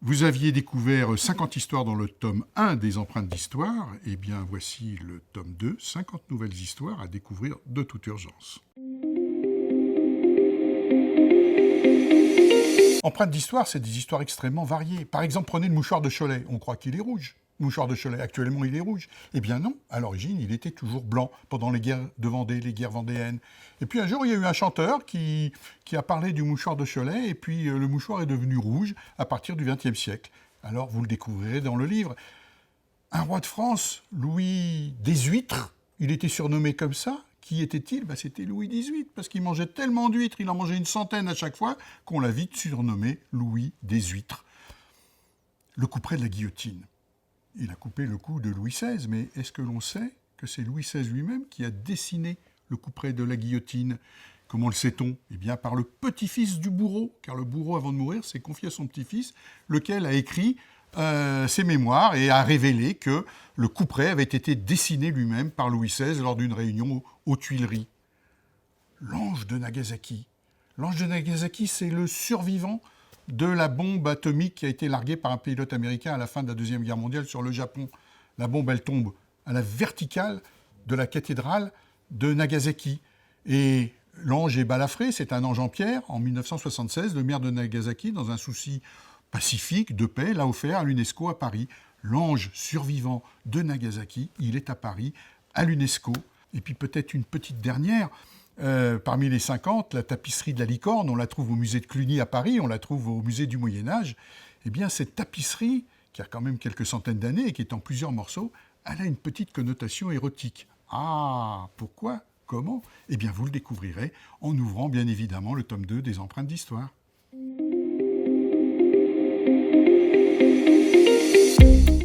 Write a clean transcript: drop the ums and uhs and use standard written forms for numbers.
Vous aviez découvert 50 histoires dans le tome 1 des empreintes d'histoire. Eh bien, voici le tome 2, 50 nouvelles histoires à découvrir de toute urgence. Empreintes d'histoire, c'est des histoires extrêmement variées. Par exemple, prenez le mouchoir de Cholet. On croit qu'il est rouge. Le mouchoir de Cholet, actuellement, il est rouge. Eh bien non, à l'origine, il était toujours blanc pendant les guerres de Vendée, les guerres vendéennes. Et puis un jour, il y a eu un chanteur qui a parlé du mouchoir de Cholet, et puis le mouchoir est devenu rouge à partir du XXe siècle. Alors, vous le découvrirez dans le livre. Un roi de France, Louis des Huîtres, il était surnommé comme ça. Qui était-il ? C'était Louis XVIII, parce qu'il mangeait tellement d'huîtres, il en mangeait une centaine à chaque fois, qu'on l'a vite surnommé Louis des Huîtres. Le couperet de la guillotine. Il a coupé le cou de Louis XVI, mais est-ce que l'on sait que c'est Louis XVI lui-même qui a dessiné le couperet de la guillotine ? Comment le sait-on ? Eh bien, par le petit-fils du bourreau, car le bourreau, avant de mourir, s'est confié à son petit-fils, lequel a écrit ses mémoires et a révélé que le couperet avait été dessiné lui-même par Louis XVI lors d'une réunion aux Tuileries. L'ange de Nagasaki. L'ange de Nagasaki, c'est le survivant de la bombe atomique qui a été larguée par un pilote américain à la fin de la Deuxième Guerre mondiale sur le Japon. La bombe, elle tombe à la verticale de la cathédrale de Nagasaki. Et l'ange est balafré, c'est un ange en pierre. En 1976, le maire de Nagasaki, dans un souci pacifique, de paix, l'a offert à l'UNESCO à Paris. L'ange survivant de Nagasaki, il est à Paris, à l'UNESCO. Et puis peut-être une petite dernière, parmi les 50, la tapisserie de la licorne, on la trouve au musée de Cluny à Paris, on la trouve au musée du Moyen-Âge. Eh bien, cette tapisserie, qui a quand même quelques centaines d'années et qui est en plusieurs morceaux, elle a une petite connotation érotique. Ah, pourquoi ? Comment ? Eh bien, vous le découvrirez en ouvrant bien évidemment le tome 2 des empreintes d'histoire.